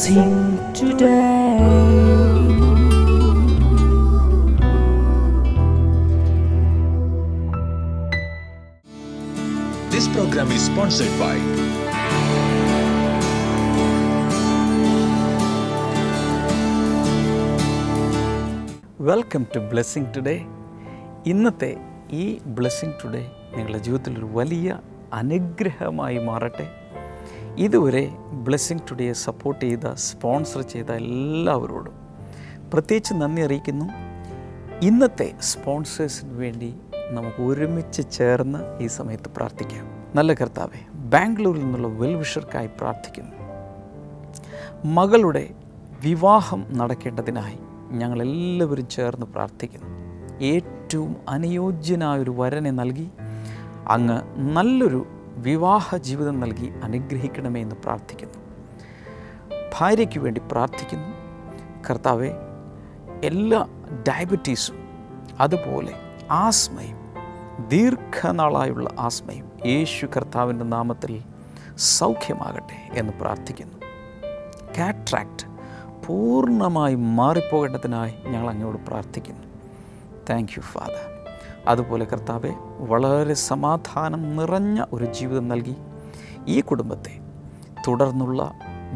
blessing today. This program is sponsored by welcome to blessing today. ഇന്നത്തെ ഈ blessing today നിങ്ങളുടെ ജീവിതത്തിലൊരു വലിയ അനുഗ്രഹമായി മാറട്ടെ. ഇതുവരെ ബ്ലെസ്സിങ് ടുഡേയെ സപ്പോർട്ട് ചെയ്ത, സ്പോൺസർ ചെയ്ത എല്ലാവരോടും പ്രത്യേകിച്ച് നന്ദി അറിയിക്കുന്നു. ഇന്നത്തെ സ്പോൺസേഴ്സിന് വേണ്ടി നമുക്ക് ഒരുമിച്ച് ചേർന്ന് ഈ സമയത്ത് പ്രാർത്ഥിക്കാം. നല്ല കർത്താവേ, ബാംഗ്ലൂരിൽ നിന്നുള്ള വെൽവിഷർക്കായി പ്രാർത്ഥിക്കുന്നു. മകളുടെ വിവാഹം നടക്കേണ്ടതിനായി ഞങ്ങളെല്ലാവരും ചേർന്ന് പ്രാർത്ഥിക്കുന്നു. ഏറ്റവും അനുയോജ്യനായൊരു വരനെ നൽകി അങ്ങ് നല്ലൊരു വിവാഹ ജീവിതം നൽകി അനുഗ്രഹിക്കണമേ എന്ന് പ്രാർത്ഥിക്കുന്നു. ഭാര്യയ്ക്ക് വേണ്ടി പ്രാർത്ഥിക്കുന്നു. കർത്താവെ, എല്ലാ ഡയബറ്റീസും അതുപോലെ ആസ്മയും ദീർഘനാളായുള്ള ആസ്മയും യേശു കർത്താവിൻ്റെ നാമത്തിൽ സൗഖ്യമാകട്ടെ എന്ന് പ്രാർത്ഥിക്കുന്നു. കാട്രാക്റ്റ് പൂർണ്ണമായി മാറിപ്പോകേണ്ടതിനായി ഞങ്ങൾ അങ്ങയോട് പ്രാർത്ഥിക്കുന്നു. Thank you father. അതുപോലെ കർത്താവെ, വളരെ സമാധാനം നിറഞ്ഞ ഒരു ജീവിതം നൽകി ഈ കുടുംബത്തെ തുടർന്നുള്ള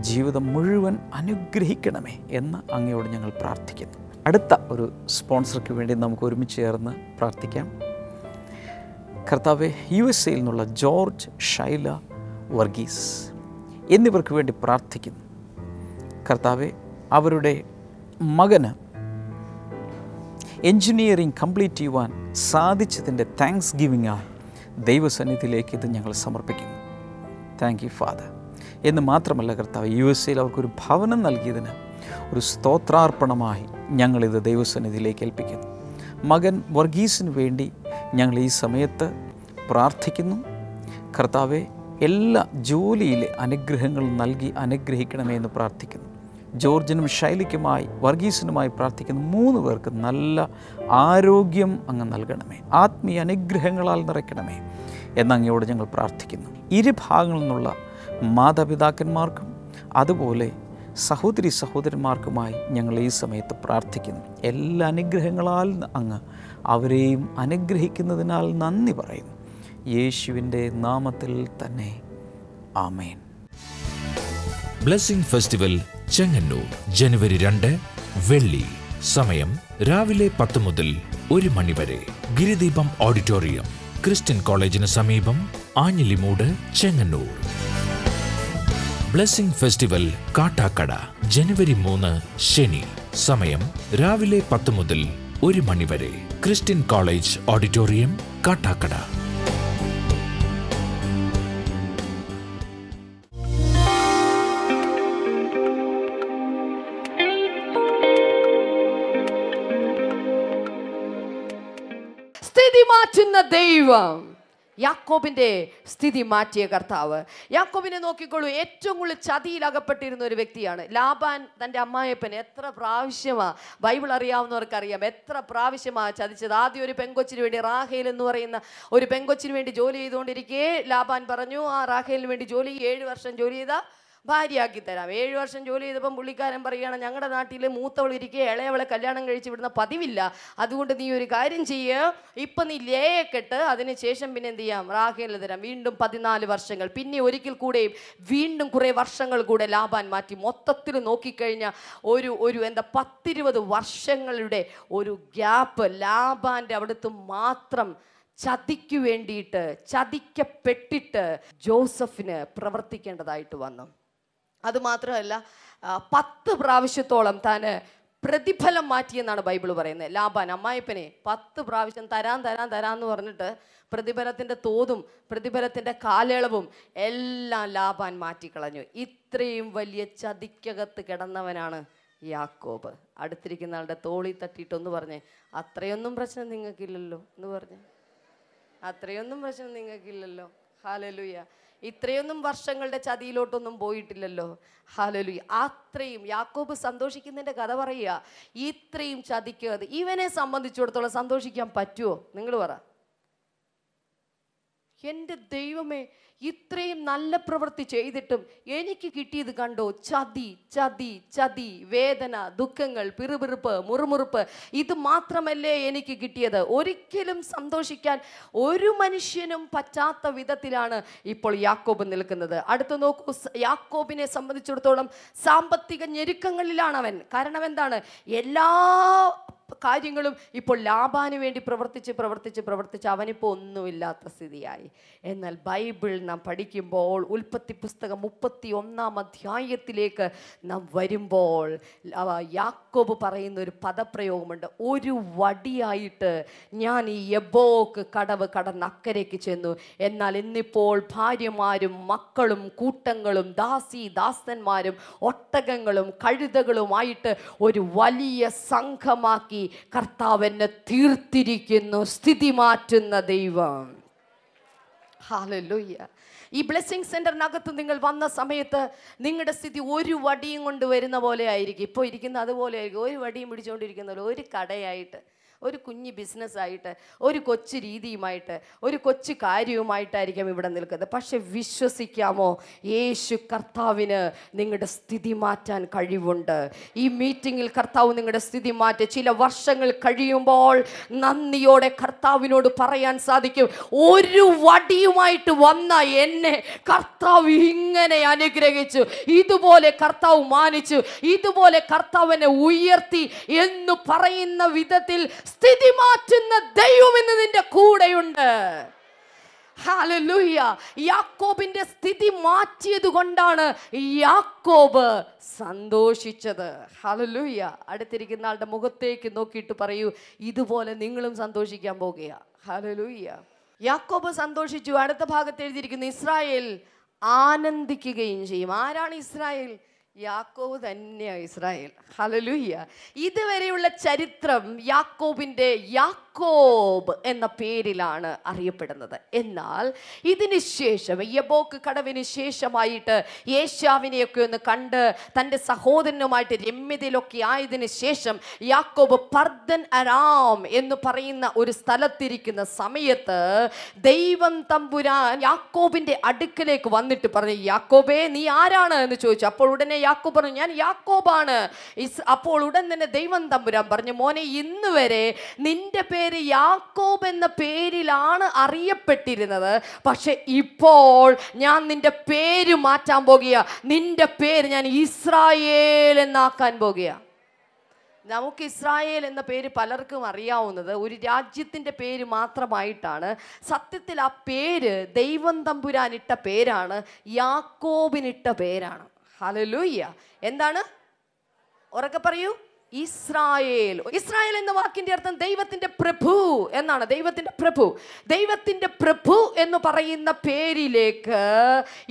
ജീവിതം മുഴുവൻ അനുഗ്രഹിക്കണമേ എന്ന് അങ്ങയോട് ഞങ്ങൾ പ്രാർത്ഥിക്കുന്നു. അടുത്ത ഒരു സ്പോൺസർക്ക് വേണ്ടി നമുക്ക് ഒരുമിച്ച് ചേർന്ന് പ്രാർത്ഥിക്കാം. കർത്താവെ, USA നിന്നുള്ള ജോർജ്, ഷൈല, വർഗീസ് എന്നിവർക്ക് വേണ്ടി പ്രാർത്ഥിക്കുന്നു. കർത്താവെ, അവരുടെ മകന് എൻജിനീയറിംഗ് കംപ്ലീറ്റ് ചെയ്യുവാൻ സാധിച്ചതിൻ്റെ താങ്ക്സ് ഗിവിംഗായി ദൈവസന്നിധിയിലേക്ക് ഇത് ഞങ്ങൾ സമർപ്പിക്കുന്നു. Thank you father. എന്ന് മാത്രമല്ല കർത്താവ്, USA അവർക്കൊരു ഭവനം നൽകിയതിന് ഒരു സ്തോത്രാർപ്പണമായി ഞങ്ങളിത് ദൈവസന്നിധിയിലേക്ക് ഏൽപ്പിക്കുന്നു. മകൻ വർഗീസിന് വേണ്ടി ഞങ്ങൾ ഈ സമയത്ത് പ്രാർത്ഥിക്കുന്നു. കർത്താവെ, എല്ലാ ജോലിയിലെ അനുഗ്രഹങ്ങളും നൽകി അനുഗ്രഹിക്കണമേ എന്ന് പ്രാർത്ഥിക്കുന്നു. ജോർജിനും ഷൈലിക്കുമായി വർഗീസിനുമായി പ്രാർത്ഥിക്കുന്നു. 3 പേർക്ക് നല്ല ആരോഗ്യം അങ്ങ് നൽകണമേ, ആത്മീയ അനുഗ്രഹങ്ങളാൽ നിറയ്ക്കണമേ എന്നങ്ങയോട് ഞങ്ങൾ പ്രാർത്ഥിക്കുന്നു. ഇരുഭാഗങ്ങളിൽ നിന്നുള്ള മാതാപിതാക്കന്മാർക്കും അതുപോലെ സഹോദരി സഹോദരന്മാർക്കുമായി ഞങ്ങൾ ഈ സമയത്ത് പ്രാർത്ഥിക്കുന്നു. എല്ലാ അനുഗ്രഹങ്ങളാൽ അങ്ങ് അവരെയും അനുഗ്രഹിക്കുന്നതിനാൽ നന്ദി പറയുന്നു. യേശുവിൻ്റെ നാമത്തിൽ തന്നെ ആമേൻ. ബ്ലെസ്സിംഗ് ഫെസ്റ്റിവൽ ചെങ്ങന്നൂർ ജനുവരി 2 വെള്ളി. സമയം രാവിലെ 10 മുതൽ 1 മണി വരെ. ഗിരിദീപം ഓഡിറ്റോറിയം, ക്രിസ്ത്യൻ കോളേജിന് സമീപം, ആഞ്ഞിലിമൂട്, ചെങ്ങന്നൂർ. ബ്ലെസ്സിംഗ് ഫെസ്റ്റിവൽ കാട്ടാക്കട ജനുവരി 3 ശനി. സമയം രാവിലെ 10 മുതൽ 1 മണി വരെ. Christian college auditorium, Kattakada. സ്ഥിതി മാറ്റുന്ന ദൈവം, യാക്കോബിന്റെ സ്ഥിതി മാറ്റിയ കർത്താവ്. യാക്കോബിനെ നോക്കിക്കോളൂ, ഏറ്റവും കൂടുതൽ ചതിയിലകപ്പെട്ടിരുന്ന ഒരു വ്യക്തിയാണ് ലാബാൻ. തൻ്റെ അമ്മായപ്പൻ എത്ര പ്രാവശ്യമാ, ബൈബിൾ അറിയാവുന്നവർക്കറിയാം, എത്ര പ്രാവശ്യമാ ചതിച്ചത്. ആദ്യം ഒരു പെങ്കൊച്ചിന് വേണ്ടി, റാഹേൽ എന്ന് പറയുന്ന ഒരു പെങ്കൊച്ചിന് വേണ്ടി ജോലി ചെയ്തുകൊണ്ടിരിക്കെ ലാബാൻ പറഞ്ഞു, ആ റാഹേലിന് വേണ്ടി 7 വർഷം ജോലി ചെയ്താൽ ഭാര്യയാക്കി തരാം. 7 വർഷം ജോലി ചെയ്തപ്പം പുള്ളിക്കാരൻ പറയുകയാണ്, ഞങ്ങളുടെ നാട്ടിൽ മൂത്തവൾ ഇരിക്കുക ഇളയവളെ കല്യാണം കഴിച്ച് വിടുന്ന പതിവില്ല, അതുകൊണ്ട് നീ ഒരു കാര്യം ചെയ്യുക, ഇപ്പം നീ ലേയെ കെട്ട്, അതിനുശേഷം പിന്നെ എന്ത് ചെയ്യാം, റാഹേലിന് തരാം. വീണ്ടും 14 വർഷങ്ങൾ, പിന്നെ ഒരിക്കൽ കൂടെയും വീണ്ടും കുറേ വർഷങ്ങൾ കൂടെ ലാബാൻ മാറ്റി. മൊത്തത്തിൽ നോക്കിക്കഴിഞ്ഞാൽ ഒരു 10-20 വർഷങ്ങളുടെ ഒരു ഗ്യാപ്പ് ലാബാൻ്റെ അവിടുത്തെ മാത്രം ചതിക്ക് വേണ്ടിയിട്ട്, ചതിക്കപ്പെട്ടിട്ട് ജോസഫിന് പ്രവർത്തിക്കേണ്ടതായിട്ട് വന്നു. അതുമാത്രമല്ല, 10 പ്രാവശ്യത്തോളം താൻ പ്രതിഫലം മാറ്റിയെന്നാണ് ബൈബിൾ പറയുന്നത്. ലാബാൻ അമ്മായിപ്പനെ 10 പ്രാവശ്യം തരാന്ന് പറഞ്ഞിട്ട് പ്രതിഫലത്തിൻ്റെ തോതും പ്രതിഫലത്തിൻ്റെ കാലയളവും എല്ലാം ലാബാൻ മാറ്റിക്കളഞ്ഞു. ഇത്രയും വലിയ ചതിക്കകത്ത് കിടന്നവനാണ് യാക്കോബ്. അടുത്തിരിക്കുന്ന ആളുടെ തോളി തട്ടിയിട്ടൊന്ന് പറഞ്ഞേ, അത്രയൊന്നും പ്രശ്നം നിങ്ങൾക്കില്ലല്ലോ എന്ന് പറഞ്ഞേ, അത്രയൊന്നും പ്രശ്നം നിങ്ങൾക്കില്ലല്ലോ. ഹല്ലേലൂയ. ഇത്രയൊന്നും വർഷങ്ങളുടെ ചതിയിലോട്ടൊന്നും പോയിട്ടില്ലല്ലോ. ഹല്ലേലൂയ. അത്രയും യാക്കോബ് സന്തോഷിക്കുന്നതിൻ്റെ കഥ പറയുക. ഇത്രയും ചതിക്കത് ഇവനെ സംബന്ധിച്ചിടത്തോളം സന്തോഷിക്കാൻ പറ്റുമോ? നിങ്ങൾ പറ. എൻ്റെ ദൈവമേ, ഇത്രയും നല്ല പ്രവൃത്തി ചെയ്തിട്ടും എനിക്ക് കിട്ടിയത് കണ്ടോ? ചതി, ചതി, ചതി, വേദന, ദുഃഖങ്ങൾ, പിറുപിറുപ്പ്, മുറുമുറുപ്പ്. ഇത് മാത്രമല്ലേ എനിക്ക് കിട്ടിയത്? ഒരിക്കലും സന്തോഷിക്കാൻ ഒരു മനുഷ്യനും പറ്റാത്ത വിധത്തിലാണ് ഇപ്പോൾ യാക്കോബ് നിൽക്കുന്നത്. അടുത്ത് നോക്കൂ, യാക്കോബിനെ സംബന്ധിച്ചിടത്തോളം സാമ്പത്തിക ഞെരുക്കങ്ങളിലാണ് അവൻ. കാരണം എന്താണ്? എല്ലാ കാര്യങ്ങളും ഇപ്പോൾ ലാബാന് വേണ്ടി പ്രവർത്തിച്ച് അവനിപ്പോൾ ഒന്നുമില്ലാത്ത സ്ഥിതിയായി. എന്നാൽ ബൈബിൾ നാം പഠിക്കുമ്പോൾ ഉൽപ്പത്തി പുസ്തകം 31-ാം അധ്യായത്തിലേക്ക് നാം വരുമ്പോൾ യാക്കോബ് പറയുന്ന ഒരു പദപ്രയോഗമുണ്ട്. ഒരു വടിയായിട്ട് ഞാൻ ഈ യബ്ബോക്ക് കടവ് കടന്ന് അക്കരയ്ക്ക് ചെന്നു. എന്നാൽ ഇന്നിപ്പോൾ ഭാര്യമാരും മക്കളും കൂട്ടങ്ങളും ദാസന്മാരും ഒട്ടകങ്ങളും കഴുതകളുമായിട്ട് ഒരു വലിയ സംഘമാക്കി കർത്താവ് എന്നെ തീർത്തിരിക്കുന്നു. സ്ഥിതി മാറ്റുന്ന ദൈവം. ഹല്ലേലൂയ. ഈ ബ്ലെസ്സിങ് സെന്ററിനകത്ത് നിങ്ങൾ വന്ന സമയത്ത് നിങ്ങളുടെ സ്ഥിതി ഒരു വടിയും കൊണ്ട് വരുന്ന പോലെ ആയിരിക്കും. ഇപ്പോൾ ഇരിക്കുന്ന അതുപോലെ ആയിരിക്കും. ഒരു വടിയും പിടിച്ചുകൊണ്ടിരിക്കുന്ന പോലെ, ഒരു കടയായിട്ട്, ഒരു കുഞ്ഞ് ബിസിനസ്സായിട്ട്, ഒരു കൊച്ചു രീതിയുമായിട്ട്, ഒരു കൊച്ചു കാര്യവുമായിട്ടായിരിക്കും ഇവിടെ നിൽക്കുന്നത്. പക്ഷെ വിശ്വസിക്കാമോ, യേശു കർത്താവിന് നിങ്ങളുടെ സ്ഥിതി മാറ്റാൻ കഴിവുണ്ട്. ഈ മീറ്റിങ്ങിൽ കർത്താവ് നിങ്ങളുടെ സ്ഥിതി മാറ്റി. ചില വർഷങ്ങൾ കഴിയുമ്പോൾ നന്ദിയോടെ കർത്താവിനോട് പറയാൻ സാധിക്കും, ഒരു വടിയുമായിട്ട് വന്ന എന്നെ കർത്താവ് ഇങ്ങനെ അനുഗ്രഹിച്ചു, ഇതുപോലെ കർത്താവ് മാനിച്ചു, ഇതുപോലെ കർത്താവ് എന്നെ ഉയർത്തി എന്ന് പറയുന്ന വിധത്തിൽ സ്ഥിതി മാറ്റുന്ന ദൈവം ഇന്ന് നിന്റെ കൂടെയുണ്ട്. ഹല്ലേലൂയ. യാക്കോബിന്റെ സ്ഥിതി മാറ്റിയത് കൊണ്ടാണ് യാക്കോബ് സന്തോഷിച്ചത്. ഹല്ലേലൂയ. അടുത്തിരിക്കുന്ന ആളുടെ മുഖത്തേക്ക് നോക്കിയിട്ട് പറയൂ, ഇതുപോലെ നിങ്ങളും സന്തോഷിക്കാൻ പോകുക. ഹല്ലേലൂയ. യാക്കോബ് സന്തോഷിച്ചു. അടുത്ത ഭാഗത്ത് എഴുതിയിരിക്കുന്നു, ഇസ്രായേൽ ആനന്ദിക്കുകയും ചെയ്യും. ആരാണ് ഇസ്രായേൽ? യാക്കോബ് തന്നെയാണ് ഇസ്രായേൽ. ഹല്ലേലൂയ. ഇതുവരെയുള്ള ചരിത്രം യാക്കോബിൻ്റെ യാക്കോബ് എന്ന പേരിലാണ് അറിയപ്പെടുന്നത്. എന്നാൽ ഇതിന് ശേഷം യബ്ബോക്ക് കടവിന് ശേഷമായിട്ട് യേശാവിനെയൊക്കെ ഒന്ന് കണ്ട് തൻ്റെ സഹോദരനുമായിട്ട് രമ്യതയിലൊക്കെ ആയതിനു ശേഷം യാക്കോബ് പർദ്ദൻ അരാം എന്ന് പറയുന്ന ഒരു സ്ഥലത്തിരിക്കുന്ന സമയത്ത് ദൈവം തമ്പുരാൻ യാക്കോബിൻ്റെ അടുക്കലേക്ക് വന്നിട്ട് പറഞ്ഞു, യാക്കോബേ നീ ആരാണ് എന്ന് ചോദിച്ചു. അപ്പോൾ ഉടനെ യാക്കോബ് പറഞ്ഞു, ഞാൻ യാക്കോബാണ്. അപ്പോൾ ഉടൻ തന്നെ ദൈവം തമ്പുരാൻ പറഞ്ഞു, മോനെ ഇന്ന് വരെ നിന്റെ പേര് യാക്കോബ് എന്ന പേരിലാണ് അറിയപ്പെട്ടിരുന്നത്. പക്ഷെ ഇപ്പോൾ ഞാൻ നിന്റെ പേര് മാറ്റാൻ പോകുക. നിന്റെ പേര് ഞാൻ ഇസ്രായേൽ എന്നാക്കാൻ പോകുക. നമുക്ക് ഇസ്രായേൽ എന്ന പേര് പലർക്കും അറിയാവുന്നത് ഒരു രാജ്യത്തിൻ്റെ പേര് മാത്രമായിട്ടാണ്. സത്യത്തിൽ ആ പേര് ദൈവം തമ്പുരാനിട്ട പേരാണ്, യാക്കോബിനിട്ട പേരാണ്. ഹല്ലേലൂയ. എന്താണ്? ഉറക്കെ പറയൂ, ഇസ്രായേൽ. ഇസ്രായേൽ എന്ന വാക്കിന്റെ അർത്ഥം ദൈവത്തിന്റെ പ്രഭു എന്നാണ്. ദൈവത്തിന്റെ പ്രഭു. ദൈവത്തിന്റെ പ്രഭു എന്ന് പറയുന്ന പേരിലേക്ക്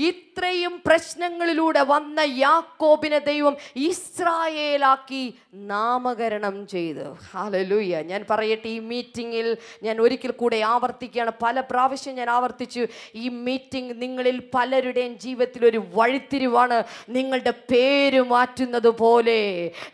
ഇത്രയും പ്രശ്നങ്ങളിലൂടെ വന്ന യാക്കോബിനെ ദൈവം ഇസ്രായേലാക്കി നാമകരണം ചെയ്തു. ഹല്ലേലൂയ. ഞാൻ പറയട്ടെ, ഈ മീറ്റിങ്ങിൽ ഞാൻ ഒരിക്കൽ കൂടെ ആവർത്തിക്കുകയാണ്, പല പ്രാവശ്യം ഞാൻ ആവർത്തിച്ചു, ഈ മീറ്റിംഗ് നിങ്ങളിൽ പലരുടെയും ജീവിതത്തിൽ ഒരു വഴിത്തിരിവാണ്. നിങ്ങളുടെ പേര് മാറ്റുന്നത് പോലെ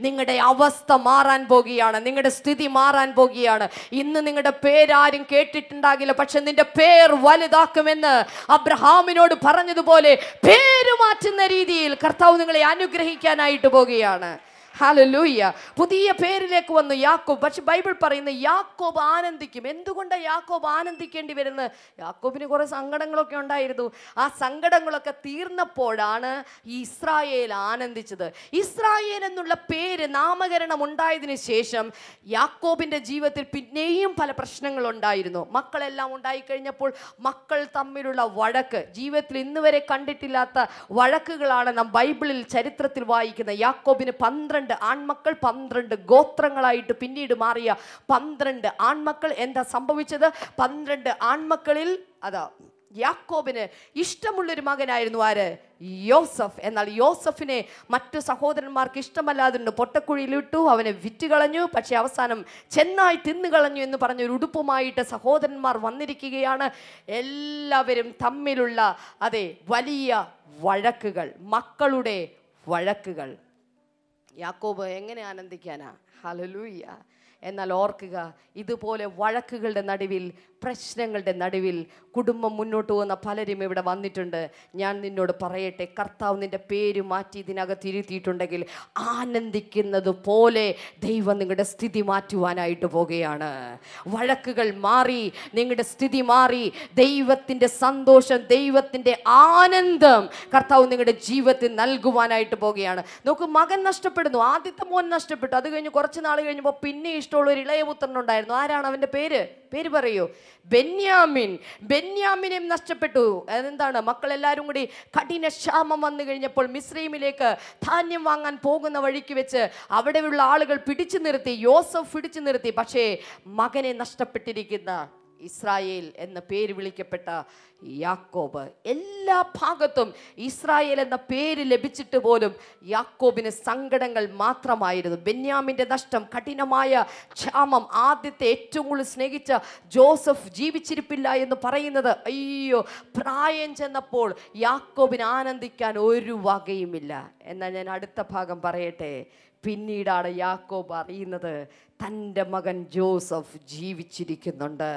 നിങ്ങളുടെ അവസ്ഥ മാറാൻ പോകുകയാണ്, നിങ്ങളുടെ സ്ഥിതി മാറാൻ പോകുകയാണ്. ഇന്ന് നിങ്ങളുടെ പേരാരും കേട്ടിട്ടുണ്ടാകില്ല, പക്ഷെ നിന്റെ പേർ വലുതാക്കുമെന്ന് അബ്രഹാമിനോട് പറഞ്ഞതുപോലെ പേര് മാറ്റുന്ന രീതിയിൽ കർത്താവ് നിങ്ങളെ അനുഗ്രഹിക്കാനായിട്ട് പോകുകയാണ്. ഹല്ലേലൂയ. പുതിയ പേരിലേക്ക് വന്നു യാക്കോബ്. പക്ഷെ ബൈബിൾ പറയുന്ന യാക്കോബ് ആനന്ദിക്കും. എന്തുകൊണ്ടാണ് യാക്കോബ് ആനന്ദിക്കേണ്ടി വരുന്നത്? യാക്കോബിന് കുറേ സങ്കടങ്ങളൊക്കെ ഉണ്ടായിരുന്നു. ആ സങ്കടങ്ങളൊക്കെ തീർന്നപ്പോഴാണ് ഇസ്രായേൽ ആനന്ദിച്ചത്. ഇസ്രായേൽ എന്നുള്ള പേര് നാമകരണം ഉണ്ടായതിനു ശേഷം യാക്കോബിൻ്റെ ജീവിതത്തിൽ പിന്നെയും പല പ്രശ്നങ്ങളുണ്ടായിരുന്നു. മക്കളെല്ലാം ഉണ്ടായിക്കഴിഞ്ഞപ്പോൾ മക്കൾ തമ്മിലുള്ള വഴക്ക്, ജീവിതത്തിൽ ഇന്ന് വരെ കണ്ടിട്ടില്ലാത്ത വഴക്കുകളാണ് നാം ബൈബിളിൽ ചരിത്രത്തിൽ വായിക്കുന്നത്. യാക്കോബിന് 12 ആൺമക്കൾ, 12 ഗോത്രങ്ങളായിട്ട് പിന്നീട് മാറിയ 12 ആൺമക്കൾ. എന്താ സംഭവിച്ചത്? 12 ആൺമക്കളിൽ യാക്കോബിന് ഇഷ്ടമുള്ളൊരു മകനായിരുന്നു ആര്? യോസഫ്. എന്നാൽ യോസഫിനെ മറ്റു സഹോദരന്മാർക്ക് ഇഷ്ടമല്ലാതെ പൊട്ടക്കുഴിയിലിട്ടു, അവനെ വിറ്റുകളഞ്ഞു. പക്ഷെ അവസാനം ചെന്നായി തിന്നുകളഞ്ഞു എന്ന് പറഞ്ഞൊരു ഉടുപ്പുമായിട്ട് സഹോദരന്മാർ വന്നിരിക്കുകയാണ്. എല്ലാവരും തമ്മിലുള്ള വലിയ വഴക്കുകൾ, മക്കളുടെ വഴക്കുകൾ. യാക്കോബ് എങ്ങനെ ആനന്ദിക്കാനാ? ഹല്ലേലൂയ. എന്നാൽ ഓർക്കുക, ഇതുപോലെ വഴക്കുകളുടെ നടുവിൽ, പ്രശ്നങ്ങളുടെ നടുവിൽ കുടുംബം മുന്നോട്ട് പോകുന്ന പലരും ഇവിടെ വന്നിട്ടുണ്ട്. ഞാൻ നിന്നോട് പറയട്ടെ, കർത്താവ് നിൻ്റെ പേര് മാറ്റി ഇതിനകത്ത് ഇരുത്തിയിട്ടുണ്ടെങ്കിൽ ആനന്ദിക്കുന്നത് പോലെ ദൈവം നിങ്ങളുടെ സ്ഥിതി മാറ്റുവാനായിട്ട് പോകുകയാണ്. വഴക്കുകൾ മാറി, നിങ്ങളുടെ സ്ഥിതി മാറി, ദൈവത്തിൻ്റെ സന്തോഷം, ദൈവത്തിൻ്റെ ആനന്ദം കർത്താവ് നിങ്ങളുടെ ജീവിതത്തിൽ നൽകുവാനായിട്ട് പോകുകയാണ്. നോക്കൂ, മകൻ നഷ്ടപ്പെടുന്നു. ആദ്യത്തെ മോൻ നഷ്ടപ്പെട്ടു. അത് കഴിഞ്ഞ് കുറച്ച് നാൾ കഴിഞ്ഞപ്പോൾ പിന്നെ ഇഷ്ടമുള്ള ഒരു ഇളയ പുത്രനുണ്ടായിരുന്നു. ആരാണ് അവൻ്റെ പേര്? പേര് പറയൂ. ബെന്യാമിൻ. ബെന്യാമിനെയും നഷ്ടപ്പെട്ടു. അതെന്താണ്? മക്കളെല്ലാവരും കൂടി കഠിന ക്ഷാമം വന്നു കഴിഞ്ഞപ്പോൾ മിസ്രൈമിലേക്ക് ധാന്യം വാങ്ങാൻ പോകുന്ന വഴിക്ക് വെച്ച് അവിടെയുള്ള ആളുകൾ പിടിച്ചു നിർത്തി, യോസഫ് പിടിച്ചു നിർത്തി. പക്ഷേ മകനെ നഷ്ടപ്പെട്ടിരിക്കുന്ന ഇസ്രായേൽ എന്ന പേര് വിളിക്കപ്പെട്ട യാക്കോബ്, എല്ലാ ഭാഗത്തും ഇസ്രായേൽ എന്ന പേര് ലഭിച്ചിട്ട് പോലും യാക്കോബിന് സങ്കടങ്ങൾ മാത്രമായിരുന്നു. ബെന്യാമിൻ്റെ നഷ്ടം, കഠിനമായ ക്ഷാമം, ആദ്യത്തെ ഏറ്റവും കൂടുതൽ സ്നേഹിച്ച ജോസഫ് ജീവിച്ചിരിപ്പില്ല എന്ന് പറയുന്നത്, അയ്യോ, പ്രായം ചെന്നപ്പോൾ യാക്കോബിന് ആനന്ദിക്കാൻ ഒരു വകയുമില്ല. എന്നാൽ ഞാൻ അടുത്ത ഭാഗം പറയട്ടെ. പിന്നീടാണ് യാക്കോബ് അറിയുന്നത് തൻ്റെ മകൻ ജോസഫ് ജീവിച്ചിരിക്കുന്നുണ്ട്,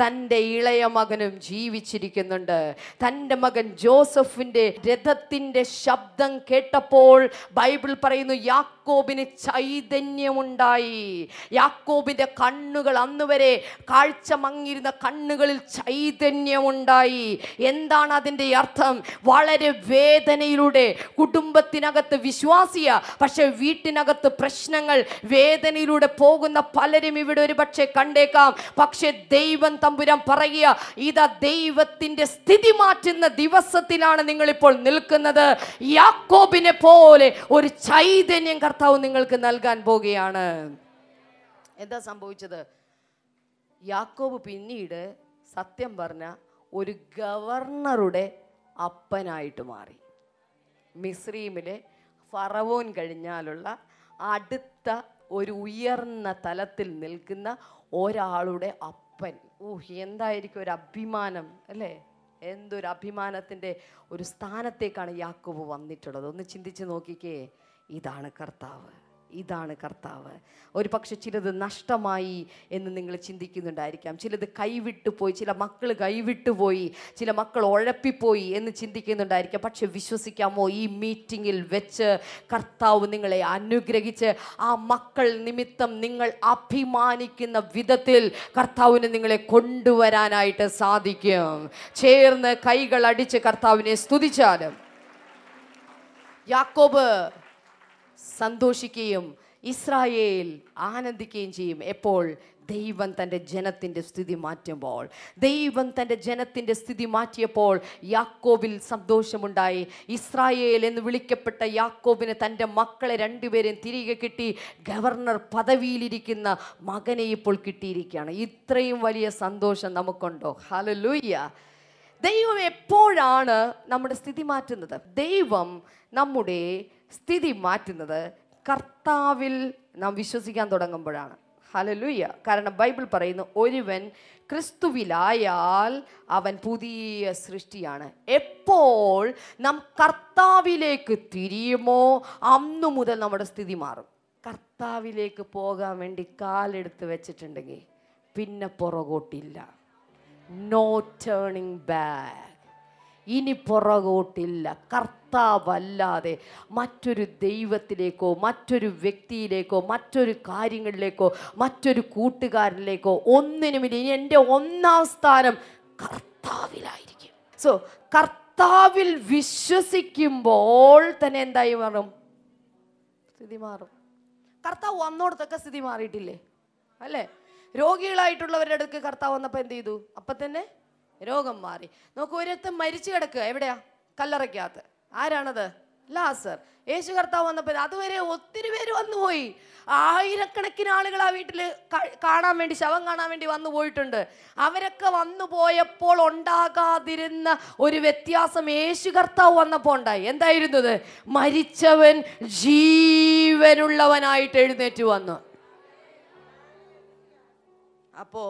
തൻ്റെ ഇളയ മകനും ജീവിച്ചിരിക്കുന്നുണ്ട്. തൻ്റെ മകൻ ജോസഫിൻ്റെ രഥത്തിൻ്റെ ശബ്ദം കേട്ടപ്പോൾ ബൈബിൾ പറയുന്നു യാക്കോബിന് ചൈതന്യമുണ്ടായി. യാക്കോബിൻ്റെ കണ്ണുകൾ, അന്ന് വരെ കാഴ്ച മങ്ങിയിരുന്ന കണ്ണുകളിൽ ചൈതന്യമുണ്ടായി. എന്താണ് അതിൻ്റെ അർത്ഥം? വളരെ വേദനയിലൂടെ, കുടുംബത്തിനകത്ത് വിശ്വാസിയ പക്ഷെ വീട്ടിനകത്ത് പ്രശ്നങ്ങൾ, വേദനയിലൂടെ പോകുന്ന പലരും ഇവിടെ ഒരു പക്ഷേ കണ്ടേക്കാം. പക്ഷെ ദൈവം തമ്പുരാൻ പറയുക, ഇതാ ദൈവത്തിന്റെ സ്ഥിതി മാറ്റുന്ന ദിവസത്തിലാണ് നിങ്ങളിപ്പോൾ നിൽക്കുന്നത്. യാക്കോബിനെ പോലെ ഒരു ചൈതന്യം കർത്താവ് നിങ്ങൾക്ക് നൽകാൻ പോകുകയാണ്. എന്താ സംഭവിച്ചത്? യാക്കോബ് പിന്നീട് സത്യം പറഞ്ഞ ഒരു ഗവർണറുടെ അപ്പനായിട്ട് മാറി. മിസ്രൈമിലെ ഫറവോൻ കഴിഞ്ഞാലുള്ള അടുത്ത ഒരു ഉയർന്ന തലത്തിൽ നിൽക്കുന്ന ഒരാളുടെ അപ്പൻ. എന്തായിരിക്കും ഒരു അഭിമാനം അല്ലേ? എന്തൊരു അഭിമാനത്തിൻ്റെ ഒരു സ്ഥാനത്തേക്കാണ് യാക്കോബ് വന്നിട്ടുള്ളത്. ഒന്ന് ചിന്തിച്ച് നോക്കിക്കേ. ഇതാണ് കർത്താവ്, ഇതാണ് കർത്താവ്. ഒരു പക്ഷെ ചിലത് നഷ്ടമായി എന്ന് നിങ്ങൾ ചിന്തിക്കുന്നുണ്ടായിരിക്കാം. ചിലത് കൈവിട്ടുപോയി, ചില മക്കൾ കൈവിട്ടുപോയി, ചില മക്കൾ ഉഴപ്പിപ്പോയി എന്ന് ചിന്തിക്കുന്നുണ്ടായിരിക്കാം. പക്ഷെ വിശ്വസിക്കാമോ, ഈ മീറ്റിങ്ങിൽ വെച്ച് കർത്താവ് നിങ്ങളെ അനുഗ്രഹിച്ച് ആ മക്കൾ നിമിത്തം നിങ്ങൾ അഭിമാനിക്കുന്ന വിധത്തിൽ കർത്താവിന് നിങ്ങളെ കൊണ്ടുവരാനായിട്ട് സാധിക്കും. ചേർന്ന് കൈകൾ അടിച്ച് കർത്താവിനെ സ്തുതിച്ചാലും. യാക്കോബ് സന്തോഷിക്കുകയും ഇസ്രായേൽ ആനന്ദിക്കുകയും ചെയ്യും. എപ്പോൾ? ദൈവം തൻ്റെ ജനത്തിൻ്റെ സ്ഥിതി മാറ്റുമ്പോൾ. ദൈവം തൻ്റെ ജനത്തിൻ്റെ സ്ഥിതി മാറ്റിയപ്പോൾ യാക്കോബിൽ സന്തോഷമുണ്ടായി. ഇസ്രായേൽ എന്ന് വിളിക്കപ്പെട്ട യാക്കോബിന് തൻ്റെ മക്കളെ രണ്ടുപേരെയും തിരികെ കിട്ടി. ഗവർണർ പദവിയിലിരിക്കുന്ന മകനെ ഇപ്പോൾ കിട്ടിയിരിക്കുകയാണ്. ഇത്രയും വലിയ സന്തോഷം നമുക്കുണ്ടോ? ഹല്ലേലൂയ. ദൈവം എപ്പോഴാണ് നമ്മുടെ സ്ഥിതി മാറ്റുന്നത്? ദൈവം നമ്മുടെ സ്ഥിതി മാറ്റുന്നത് കർത്താവിൽ നാം വിശ്വസിക്കാൻ തുടങ്ങുമ്പോഴാണ്. ഹല്ലേലൂയ. കാരണം ബൈബിൾ പറയുന്നു, ഒരുവൻ ക്രിസ്തുവിലായാൽ അവൻ പുതിയ സൃഷ്ടിയാണ്. എപ്പോൾ നാം കർത്താവിലേക്ക് തിരിയുമോ അന്നു മുതൽ നമ്മുടെ സ്ഥിതി മാറും. കർത്താവിലേക്ക് പോകാൻ വേണ്ടി കാലെടുത്ത് വെച്ചിട്ടുണ്ടെങ്കിൽ പിന്നെ പുറകോട്ടില്ല. No turning back. ഇനി പുറകോട്ടില്ല. കർത്താവല്ലാതെ മറ്റൊരു ദൈവത്തിലേക്കോ മറ്റൊരു വ്യക്തിയിലേക്കോ മറ്റൊരു കാര്യങ്ങളിലേക്കോ മറ്റൊരു കൂട്ടുകാരിലേക്കോ ഒന്നിനുമില്ല. ഇനി എൻ്റെ ഒന്നാം സ്ഥാനം കർത്താവിലായിരിക്കും. സോ കർത്താവിൽ വിശ്വസിക്കുമ്പോൾ തന്നെ എന്തായി മാറും? സ്ഥിതി മാറും. കർത്താവ് വന്നോടത്തൊക്കെ സ്ഥിതി മാറിയിട്ടില്ലേ? അല്ലേ? രോഗികളായിട്ടുള്ളവരുടെ അടുക്ക് കർത്താവ് വന്നപ്പോൾ എന്ത് ചെയ്തു? അപ്പം തന്നെ രോഗം മാറി. നോക്കൂ, ഒരിടത്ത് മരിച്ചു കിടക്കുക. എവിടെയാ? കല്ലറയ്ക്കകത്ത്. ആരാണത്? ലാസർ. യേശു കർത്താവ് വന്നപ്പോൾ അതുവരെ ഒത്തിരി പേര് വന്നുപോയി. ആയിരക്കണക്കിന് ആളുകൾ ആ വീട്ടിൽ കാണാൻ വേണ്ടി, ശവം കാണാൻ വേണ്ടി വന്നു പോയിട്ടുണ്ട്. അവരൊക്കെ വന്നു പോയപ്പോൾ ഉണ്ടാകാതിരുന്ന ഒരു വ്യത്യാസം യേശു കർത്താവ് വന്നപ്പോൾ ഉണ്ടായി. എന്തായിരുന്നത്? മരിച്ചവൻ ജീവനുള്ളവനായിട്ട് എഴുന്നേറ്റ് വന്നു. അപ്പോ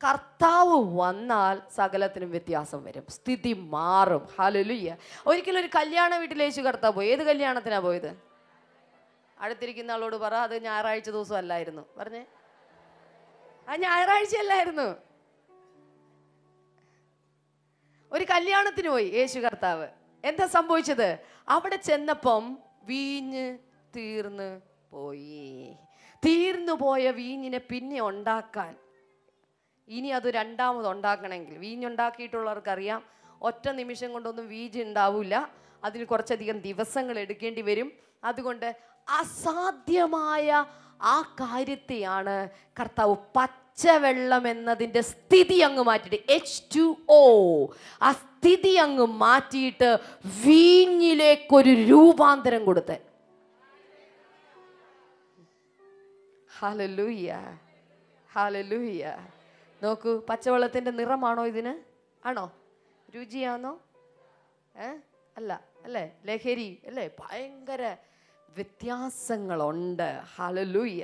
കർത്താവ് വന്നാൽ സകലത്തിനും വ്യത്യാസം വരും, സ്ഥിതി മാറും. ഹല്ലേലൂയ. ഒരിക്കലും ഒരു കല്യാണ വീട്ടിൽ യേശു കർത്താവ് പോയി. ഏത് കല്യാണത്തിനാണ് പോയത്? അടുത്തിരിക്കുന്ന ആളോട് പറ, അത് ഞായറാഴ്ച ദിവസം അല്ലായിരുന്നു. പറഞ്ഞേ. ആ ഞായറാഴ്ചയല്ലായിരുന്നു. ഒരു കല്യാണത്തിന് പോയി യേശു കർത്താവ്. എന്താ സംഭവിച്ചത്? അവിടെ ചെന്നപ്പം വീഞ്ഞ് തീർന്നു പോയി. തീർന്നു പോയ വീഞ്ഞിനെ പിന്നെ ഉണ്ടാക്കാൻ, ഇനി അത് രണ്ടാമത് ഉണ്ടാക്കണമെങ്കിൽ, വീഞ്ഞുണ്ടാക്കിയിട്ടുള്ളവർക്കറിയാം ഒറ്റ നിമിഷം കൊണ്ടൊന്നും വീഞ്ഞ് ഉണ്ടാവില്ല, അതിന് കുറച്ചധികം ദിവസങ്ങൾ എടുക്കേണ്ടി വരും. അതുകൊണ്ട് അസാധ്യമായ ആ കാര്യത്തെയാണ് കർത്താവ് പച്ചവെള്ളം എന്നതിൻ്റെ സ്ഥിതി അങ്ങ് മാറ്റിയിട്ട്, H2O, ആ സ്ഥിതി അങ്ങ് മാറ്റിയിട്ട് വീഞ്ഞിലേക്കൊരു രൂപാന്തരം കൊടുത്ത്. Hallelujah, hallelujah. നോക്കൂ, പച്ചവെള്ളത്തിൻ്റെ നിറമാണോ ഇതിന്? ആണോ? രുചിയാണോ? അല്ല അല്ലേ? ലഹരി അല്ലേ? ഭയങ്കര വ്യത്യാസങ്ങളുണ്ട്. ഹല്ലേലൂയ.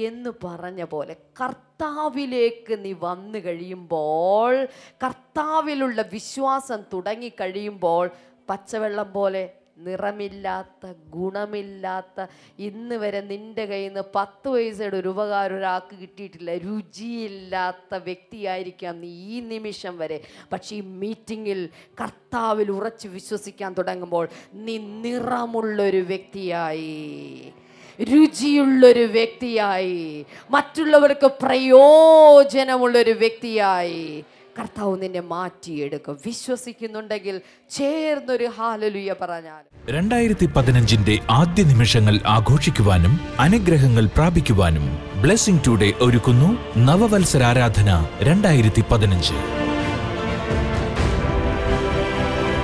എന്ന് പറഞ്ഞ പോലെ കർത്താവിലേക്ക് നീ വന്നു കഴിയുമ്പോൾ, കർത്താവിലുള്ള വിശ്വാസം തുടങ്ങിക്കഴിയുമ്പോൾ, പച്ചവെള്ളം പോലെ നിറമില്ലാത്ത, ഗുണമില്ലാത്ത, ഇന്ന് വരെ നിന്റെ കയ്യിൽ നിന്ന് 10 പൈസയുടെ ഒരു ഉപകാരം ഒരാൾക്ക് കിട്ടിയിട്ടില്ല, രുചിയില്ലാത്ത വ്യക്തിയായിരിക്കാം നീ ഈ നിമിഷം വരെ. പക്ഷേ ഈ മീറ്റിങ്ങിൽ കർത്താവിൽ ഉറച്ചു വിശ്വസിക്കാൻ തുടങ്ങുമ്പോൾ നീ നിറമുള്ളൊരു വ്യക്തിയായി, രുചിയുള്ളൊരു വ്യക്തിയായി, മറ്റുള്ളവർക്ക് പ്രയോജനമുള്ളൊരു വ്യക്തിയായി കർത്താവ് നിന്നെ മാറ്റിയെടുക്കും. വിശ്വസിക്കുന്നുണ്ടെങ്കിൽ ചേർന്നൊരു ഹല്ലേലൂയ പറഞ്ഞാൽ. 2015 ആദ്യ നിമിഷങ്ങൾ ആഘോഷിക്കുവാനും അനുഗ്രഹങ്ങൾ പ്രാപിക്കുവാനും ബ്ലെസ്സിംഗ് ടുഡേ ഒരുക്കുന്നു നവവത്സരാരാധന 2015.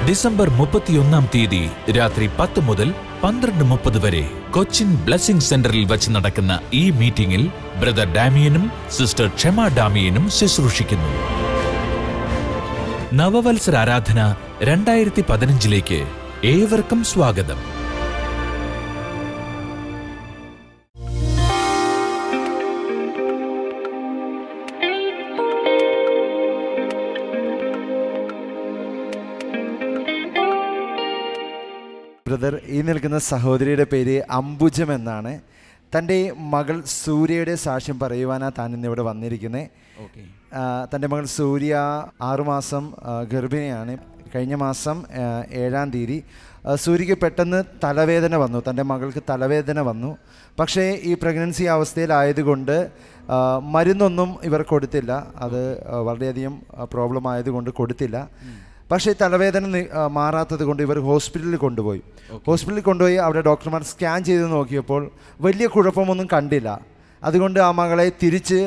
ഡിസംബർ 31 തീയതി രാത്രി 10 മുതൽ 12:30 വരെ കൊച്ചിൻ ബ്ലെസ്സിംഗ് സെന്ററിൽ വച്ച് നടക്കുന്ന ഈ മീറ്റിംഗിൽ ബ്രദർ ഡാമിയനും സിസ്റ്റർ ക്ഷമ ഡാമിയനും ശുശ്രൂഷിക്കുന്നു. നവവത്സരാരാധന 2015 ഏവർക്കും സ്വാഗതം. ബ്രദർ, ഈ നിൽക്കുന്ന സഹോദരിയുടെ പേര് അംബുജം എന്നാണ്. തൻ്റെ മകൾ സൂര്യയുടെ സാക്ഷ്യം പറയുവാനാണ് താൻ ഇന്നിവിടെ വന്നിരിക്കുന്നത്. തൻ്റെ മകൾ സൂര്യ 6 മാസം ഗർഭിണിയാണ്. കഴിഞ്ഞ മാസം 7-ാം തീയതി സൂര്യയ്ക്ക് പെട്ടെന്ന് തലവേദന വന്നു. തൻ്റെ മകൾക്ക് തലവേദന വന്നു. പക്ഷേ ഈ പ്രഗ്നൻസി അവസ്ഥയിലായതുകൊണ്ട് മരുന്നൊന്നും ഇവർ കൊടുത്തില്ല. അത് വളരെയധികം പ്രോബ്ലം ആയതുകൊണ്ട് കൊടുത്തില്ല. പക്ഷേ തലവേദന മാറാത്തത് കൊണ്ട് ഇവർ ഹോസ്പിറ്റലിൽ കൊണ്ടുപോയി. അവിടെ ഡോക്ടർമാർ സ്കാൻ ചെയ്ത് നോക്കിയപ്പോൾ വലിയ കുഴപ്പമൊന്നും കണ്ടില്ല. അതുകൊണ്ട് ആ മകളെ തിരിച്ച്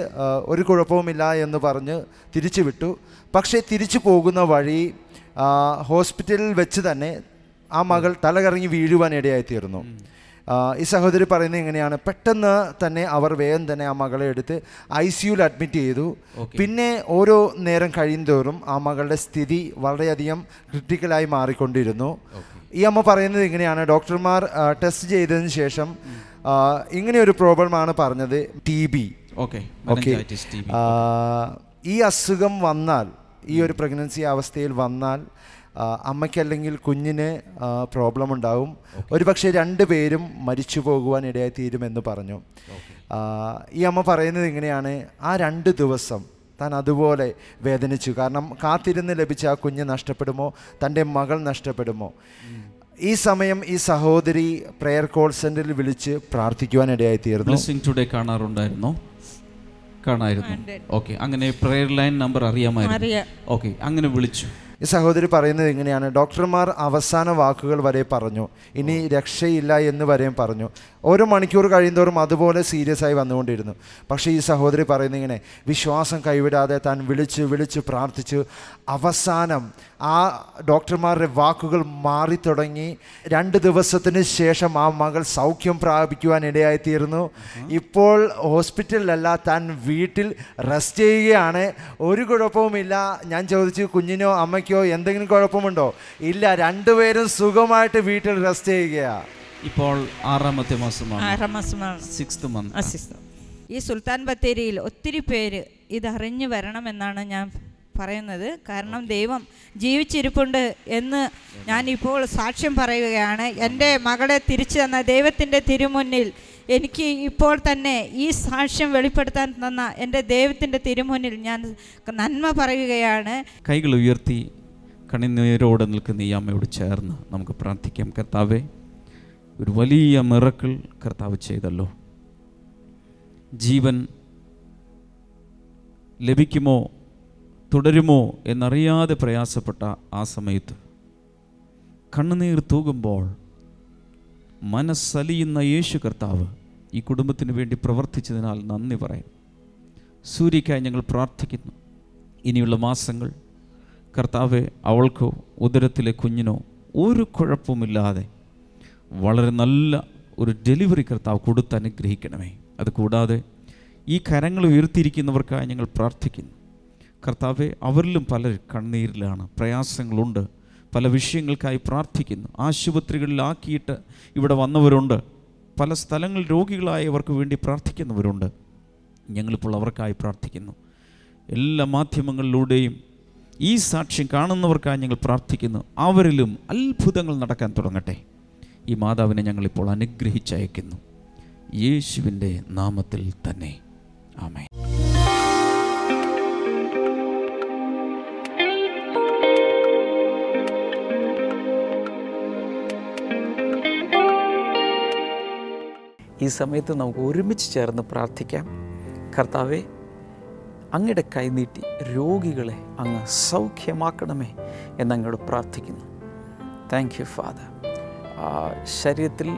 ഒരു കുഴപ്പവുമില്ല എന്ന് പറഞ്ഞ് തിരിച്ചു വിട്ടു. പക്ഷേ തിരിച്ചു പോകുന്ന വഴി ഹോസ്പിറ്റലിൽ വെച്ച് തന്നെ ആ മകൾ തലകറങ്ങി വീഴുവാൻ ഇടയായിത്തീർന്നു. ഈ സഹോദരി പറയുന്നത് ഇങ്ങനെയാണ്, പെട്ടെന്ന് തന്നെ അവർ വേഗം തന്നെ ആ മകളെ എടുത്ത് ICUയിൽ അഡ്മിറ്റ് ചെയ്തു. പിന്നെ ഓരോ നേരം കഴിയുന്തോറും ആ മകളുടെ സ്ഥിതി വളരെയധികം ക്രിട്ടിക്കലായി മാറിക്കൊണ്ടിരുന്നു. ഈ അമ്മ പറയുന്നത് ഇങ്ങനെയാണ്, ഡോക്ടർമാർ ടെസ്റ്റ് ചെയ്തതിന് ശേഷം ഇങ്ങനെയൊരു പ്രോബ്ലമാണ് പറഞ്ഞത്, TB. ഓക്കെ, ഈ അസുഖം വന്നാൽ, ഈ ഒരു പ്രഗ്നൻസി അവസ്ഥയിൽ വന്നാൽ അമ്മയ്ക്കല്ലെങ്കിൽ കുഞ്ഞിന് പ്രോബ്ലം ഉണ്ടാവും. ഒരുപക്ഷെ 2 പേരും മരിച്ചു പോകുവാൻ ഇടയായി തീരുമെന്ന് പറഞ്ഞു. ഈ അമ്മ പറയുന്നത് ഇങ്ങനെയാണ്, ആ 2 ദിവസം താൻ അതുപോലെ വേദനിച്ചു. കാരണം കാത്തിരുന്ന് ലഭിച്ച ആ കുഞ്ഞ് നഷ്ടപ്പെടുമോ, തൻ്റെ മകൾ നഷ്ടപ്പെടുമോ. ഈ സമയം ഈ സഹോദരി പ്രെയർ കോൾ സെന്ററിൽ വിളിച്ച് പ്രാർത്ഥിക്കുവാൻ ഇടയായി തീർന്നു. ബ്ലെസ്സിംഗ് ടുഡേ കാണാറുണ്ടായിരുന്നോ? കാണായിരുന്നു. ഓക്കെ, അങ്ങനെ പ്രെയർ ലൈൻ നമ്പർ അറിയാമായിരുന്നു. ഓക്കെ, അങ്ങനെ വിളിച്ചു. ഈ സഹോദരി പറയുന്നത് ഇങ്ങനെയാണ്, ഡോക്ടർമാർ അവസാന വാക്കുകൾ വരെ പറഞ്ഞു, ഇനി രക്ഷയില്ല എന്ന് വരെയും പറഞ്ഞു. ഓരോ മണിക്കൂർ കഴിയുന്തോറും അതുപോലെ സീരിയസ് ആയി വന്നുകൊണ്ടിരുന്നു. പക്ഷേ ഈ സഹോദരി പറയുന്നത് ഇങ്ങനെ, വിശ്വാസം കൈവിടാതെ താൻ വിളിച്ച് പ്രാർത്ഥിച്ചു. അവസാനം ആ ഡോക്ടർമാരുടെ വാക്കുകൾ മാറിത്തുടങ്ങി. 2 ദിവസത്തിന് ശേഷം ആ മകൾ സൗഖ്യം പ്രാപിക്കുവാൻ ഇടയായിത്തീർന്നു. ഇപ്പോൾ ഹോസ്പിറ്റലിലല്ല, താൻ വീട്ടിൽ റെസ്റ്റ് ചെയ്യുകയാണ്. ഒരു കുഴപ്പവുമില്ല. ഞാൻ ചോദിച്ചു, കുഞ്ഞിനോ അമ്മയ്ക്കോ എന്തെങ്കിലും കുഴപ്പമുണ്ടോ? ഇല്ല, 2 പേരും സുഖമായിട്ട് വീട്ടിൽ റെസ്റ്റ് ചെയ്യുകയാണ്. ഇപ്പോൾ 6ാമത്തെ മാസമാണ്. 6ാം മാസമാണ്. 6th month. ഈ സുൽത്താൻ ബത്തേരിയിൽ ഒത്തിരി പേര് ഇതറിഞ്ഞു വരണമെന്നാണ് ഞാൻ പറയുന്നത്. കാരണം ദൈവം ജീവിച്ചിരിപ്പുണ്ട് എന്ന് ഞാനിപ്പോൾ സാക്ഷ്യം പറയുകയാണ്. എൻ്റെ മകളെ തിരിച്ചു തന്ന ദൈവത്തിൻ്റെ തിരുമുന്നിൽ എനിക്ക് ഇപ്പോൾ തന്നെ ഈ സാക്ഷ്യം വെളിപ്പെടുത്താൻ തന്ന എൻ്റെ ദൈവത്തിൻ്റെ തിരുമുന്നിൽ ഞാൻ നന്മ പറയുകയാണ്. കൈകൾ ഉയർത്തി കണ്ണുനീരോടെ നിൽക്കുന്ന ഈ അമ്മയോട് ചേർന്ന് നമുക്ക് പ്രാർത്ഥിക്കാം. കർത്താവേ, ഒരു വലിയ മിറക്കിൾ കർത്താവ് ചെയ്തല്ലോ. ജീവൻ ലഭിക്കുമോ തുടരുമോ എന്നറിയാതെ പ്രയാസപ്പെട്ട ആ സമയത്ത് കണ്ണുനീർ തൂകുമ്പോൾ മനസ്സലിയുന്ന യേശു കർത്താവ് ഈ കുടുംബത്തിന് വേണ്ടി പ്രവർത്തിച്ചതിനാൽ നന്ദി പറയും. സൂര്യയ്ക്കായി ഞങ്ങൾ പ്രാർത്ഥിക്കുന്നു. ഇനിയുള്ള മാസങ്ങൾ കർത്താവെ, അവൾക്കോ ഉദരത്തിലെ കുഞ്ഞിനോ ഒരു കുഴപ്പമില്ലാതെ വളരെ നല്ല ഒരു ഡെലിവറി കർത്താവ് കൊടുത്ത് അനുഗ്രഹിക്കണമേ. അതുകൂടാതെ ഈ കരങ്ങൾ ഉയർത്തിയിരിക്കുന്നവർക്കായി ഞങ്ങൾ പ്രാർത്ഥിക്കുന്നു. കർത്താവെ, അവരിലും പലർ കണ്ണീരിലാണ്, പ്രയാസങ്ങളുണ്ട്, പല വിഷയങ്ങൾക്കായി പ്രാർത്ഥിക്കുന്നു. ആശുപത്രികളിലാക്കിയിട്ട് ഇവിടെ വന്നവരുണ്ട്, പല സ്ഥലങ്ങളിൽ രോഗികളായവർക്ക് വേണ്ടി പ്രാർത്ഥിക്കുന്നവരുണ്ട്. ഞങ്ങളിപ്പോൾ അവർക്കായി പ്രാർത്ഥിക്കുന്നു. എല്ലാ മാധ്യമങ്ങളിലൂടെയും ഈ സാക്ഷ്യം കാണുന്നവർക്കായി ഞങ്ങൾ പ്രാർത്ഥിക്കുന്നു. അവരിലും അത്ഭുതങ്ങൾ നടക്കാൻ തുടങ്ങട്ടെ. ഈ മാതാവിനെ ഞങ്ങളിപ്പോൾ അനുഗ്രഹിച്ചയക്കുന്നു, യേശുവിൻ്റെ നാമത്തിൽ തന്നെ. ആമേൻ. ഈ സമയത്ത് നമുക്ക് ഒരുമിച്ച് ചേർന്ന് പ്രാർത്ഥിക്കാം. കർത്താവെ, അങ്ങയുടെ കൈനീട്ടി രോഗികളെ അങ്ങ് സൗഖ്യമാക്കണമേ എന്നങ്ങോട് പ്രാർത്ഥിക്കുന്നു. Thank you father. ശരീരത്തിൽ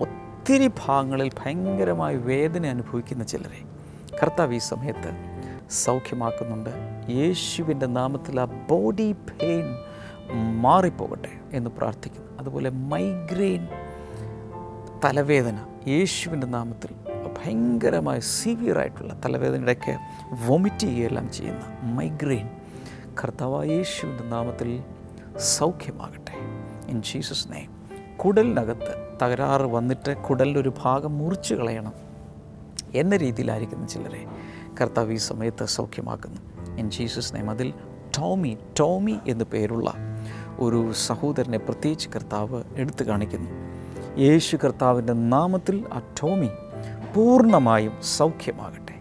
ഒത്തിരി ഭാഗങ്ങളിൽ ഭയങ്കരമായ വേദന അനുഭവിക്കുന്ന ചിലരെ കർത്താവ് ഈ സമയത്ത് സൗഖ്യമാക്കുന്നുണ്ട്. യേശുവിൻ്റെ നാമത്തിൽ ആ ബോഡി പെയിൻ മാറിപ്പോകട്ടെ എന്ന് പ്രാർത്ഥിക്കുന്നു. അതുപോലെ മൈഗ്രെയിൻ തലവേദന യേശുവിൻ്റെ നാമത്തിൽ ഭയങ്കരമായ സിവിയറായിട്ടുള്ള തലവേദനയുടെയൊക്കെ വൊമിറ്റ് ചെയ്യുകയെല്ലാം ചെയ്യുന്ന മൈഗ്രെയിൻ കർത്താവായ യേശുവിൻ്റെ നാമത്തിൽ സൗഖ്യമാകട്ടെ. In Jesus name. കുടലിനകത്ത് തകരാറ് വന്നിട്ട് കുടലിലൊരു ഭാഗം മുറിച്ച് കളയണം എന്ന രീതിയിലായിരിക്കുന്ന ചിലരെ കർത്താവ് ഈ സമയത്ത് സൗഖ്യമാക്കുന്നു. In Jesus name. അതിൽ ടോമി എന്ന് പേരുള്ള ഒരു സഹോദരനെ പ്രത്യേകിച്ച് കർത്താവ് എടുത്തു കാണിക്കുന്നു. യേശു കർത്താവിൻ്റെ നാമത്തിൽ ആ ടോമി പൂർണ്ണമായും സൗഖ്യമാകട്ടെ.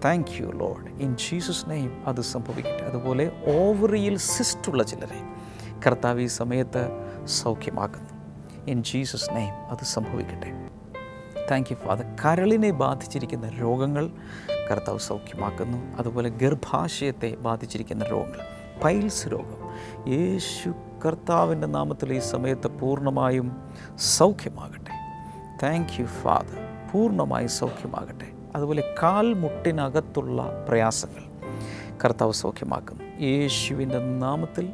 Thank you Lord. In Jesus name അത് സംഭവിക്കട്ടെ. അതുപോലെ ഓവറിയിൽ സിസ്റ്റുള്ള ചിലരെ കർത്താവ് ഈ സമയത്ത് സൗഖ്യമാക്കുന്നു. ഇൻ ജീസസ് നെയിം അത് സംഭവിക്കട്ടെ. Thank you father. കരളിനെ ബാധിച്ചിരിക്കുന്ന രോഗങ്ങൾ കർത്താവ് സൗഖ്യമാക്കുന്നു. അതുപോലെ ഗർഭാശയത്തെ ബാധിച്ചിരിക്കുന്ന രോഗങ്ങൾ, പൈൽസ് രോഗം യേശു കർത്താവിൻ്റെ നാമത്തിൽ ഈ സമയത്ത് പൂർണ്ണമായും സൗഖ്യമാകട്ടെ. Thank you father. പൂർണ്ണമായും സൗഖ്യമാകട്ടെ. അതുപോലെ കാൽമുട്ടിനകത്തുള്ള പ്രയാസങ്ങൾ കർത്താവ് സൗഖ്യമാക്കുന്നു. യേശുവിൻ്റെ നാമത്തിൽ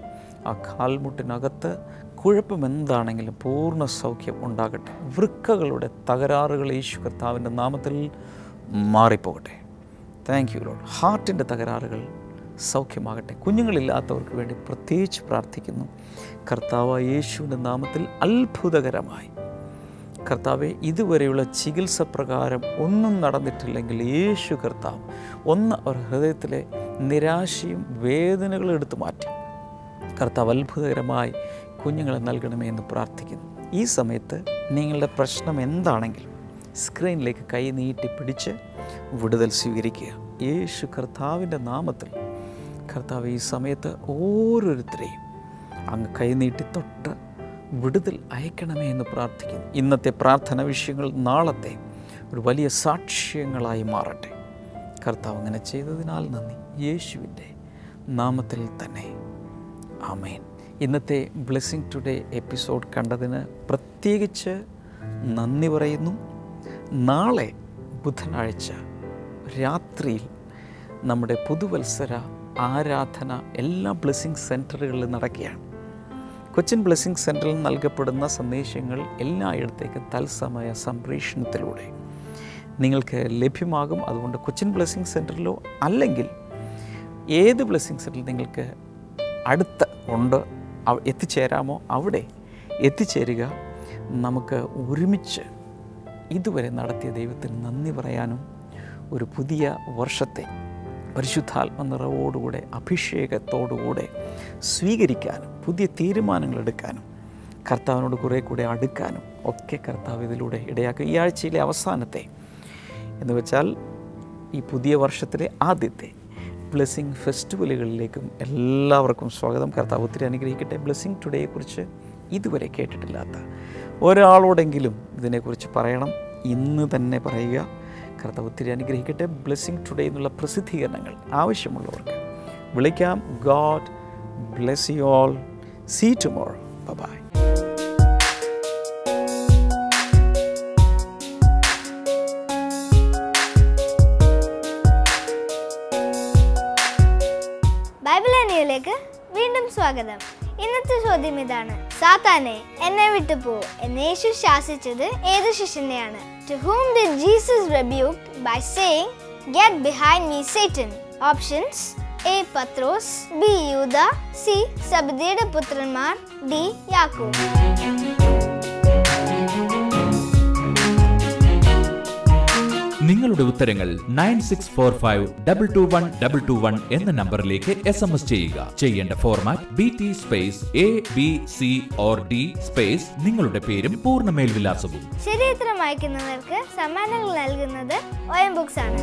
ആ കാൽമുട്ടിനകത്ത് കുഴപ്പമെന്താണെങ്കിലും പൂർണ്ണ സൗഖ്യം ഉണ്ടാകട്ടെ. വൃക്കകളുടെ തകരാറുകൾ യേശു കർത്താവിൻ്റെ നാമത്തിൽ മാറിപ്പോകട്ടെ. Thank you Lord. ഹാർട്ടിൻ്റെ തകരാറുകൾ സൗഖ്യമാകട്ടെ. കുഞ്ഞുങ്ങളില്ലാത്തവർക്ക് വേണ്ടി പ്രത്യേകിച്ച് പ്രാർത്ഥിക്കുന്നു. കർത്താവായ യേശുവിൻ്റെ നാമത്തിൽ അത്ഭുതകരമായി കർത്താവെ, ഇതുവരെയുള്ള ചികിത്സ പ്രകാരം ഒന്നും നടന്നിട്ടില്ലെങ്കിൽ യേശു കർത്താവ് ഒന്ന് അവർ ഹൃദയത്തിലെ നിരാശയും വേദനകളും എടുത്തു മാറ്റി കർത്താവ് അത്ഭുതകരമായി കുഞ്ഞുങ്ങളെ നൽകണമേ എന്ന് പ്രാർത്ഥിക്കുന്നു. ഈ സമയത്ത് നിങ്ങളുടെ പ്രശ്നം എന്താണെങ്കിലും സ്ക്രീനിലേക്ക് കൈ നീട്ടി പിടിച്ച് വിടുതൽ സ്വീകരിക്കുക. യേശു കർത്താവിൻ്റെ നാമത്തിൽ കർത്താവ് ഈ സമയത്ത് ഓരോരുത്തരെയും അങ്ങ് കൈനീട്ടി തൊട്ട് വിടുതൽ അയക്കണമേ എന്ന് പ്രാർത്ഥിക്കുന്നു. ഇന്നത്തെ പ്രാർത്ഥന വിഷയങ്ങൾ നാളത്തെ ഒരു വലിയ സാക്ഷ്യങ്ങളായി മാറട്ടെ. കർത്താവ് അങ്ങനെ ചെയ്തതിനാൽ നന്ദി. യേശുവിൻ്റെ നാമത്തിൽ തന്നെ ആമേൻ. ഇന്നത്തെ ബ്ലെസ്സിങ് ടുഡേ എപ്പിസോഡ് കണ്ടതിന് പ്രത്യേകിച്ച് നന്ദി പറയുന്നു. നാളെ ബുധനാഴ്ച രാത്രിയിൽ നമ്മുടെ പുതുവത്സര ആരാധന എല്ലാ ബ്ലെസ്സിങ് സെൻറ്ററുകളിലും നടക്കുകയാണ്. കൊച്ചിൻ ബ്ലെസ്സിങ് സെൻറ്ററിൽ നൽകപ്പെടുന്ന സന്ദേശങ്ങൾ എല്ലായിടത്തേക്കും തത്സമയ സംപ്രേഷണത്തിലൂടെ നിങ്ങൾക്ക് ലഭ്യമാകും. അതുകൊണ്ട് കൊച്ചിൻ ബ്ലെസ്സിങ് സെൻറ്ററിലോ അല്ലെങ്കിൽ ഏത് ബ്ലെസ്സിങ് സെൻറ്ററിൽ നിങ്ങൾക്ക് അടുത്ത് ഉണ്ട് എത്തിച്ചേരാമോ അവിടെ എത്തിച്ചേരുക. നമുക്ക് ഒരുമിച്ച് ഇതുവരെ നടത്തിയ ദൈവത്തിന് നന്ദി പറയാനും ഒരു പുതിയ വർഷത്തെ പരിശുദ്ധാത്മ നിറവോടുകൂടെ അഭിഷേകത്തോടുകൂടെ സ്വീകരിക്കാനും പുതിയ തീരുമാനങ്ങൾ എടുക്കാനും കർത്താവിനോട് കുറേ കൂടെ അടുക്കാനും ഒക്കെ കർത്താവ് ഇതിലൂടെ ഇടയാക്കും. ഈ ആഴ്ചയിലെ അവസാനത്തെ എന്ന് വെച്ചാൽ ഈ പുതിയ വർഷത്തിലെ ആദ്യത്തെ ബ്ലെസ്സിങ് ഫെസ്റ്റിവലുകളിലേക്കും എല്ലാവർക്കും സ്വാഗതം. കർത്താവ് ഒത്തിരി അനുഗ്രഹിക്കട്ടെ. ബ്ലെസ്സിങ് ടുഡേയെക്കുറിച്ച് ഇതുവരെ കേട്ടിട്ടില്ലാത്ത ഒരാളോടെങ്കിലും ഇതിനെക്കുറിച്ച് പറയണം. ഇന്ന് തന്നെ പറയുക. കർത്താവ് ഒത്തിരി അനുഗ്രഹിക്കട്ടെ. ബ്ലെസ്സിങ് ടുഡേ എന്നുള്ള പ്രസിദ്ധീകരണങ്ങൾ ആവശ്യമുള്ളവർക്ക് വിളിക്കാം. God bless you all. See tomorrow. Bye. Bible അനിയയിലേക്ക് വീണ്ടും സ്വാഗതം. ഇന്നത്തെ ചോദ്യം ഇതാണ്: സാത്താനെ എന്നെ വിട്ടു പോ എന്ന് യേശു ശാസിച്ചത് ഏത് ശിഷ്യനെയാണ്? To whom did Jesus rebuke by saying, "Get behind me, Satan"? Options: A. Pathros, B. യൂദ, C. സബദിയുടെ പുത്രന്മാർ, D. യാക്കോബ്. നിങ്ങളുടെ ഉത്തരങ്ങൾ 9645221221 എന്ന നമ്പറിലേക്ക് SMS ചെയ്യുക. ചെയ്യേണ്ട format BT space ABC or D space നിങ്ങളുടെ പേരും പൂർണ്ണ മേൽവിലാസവും. ശരി ഉത്തരം അയക്കുന്നവർക്ക് സമ്മാനങ്ങൾ നൽകുന്നത് OM ബുക്സ് ആണ്.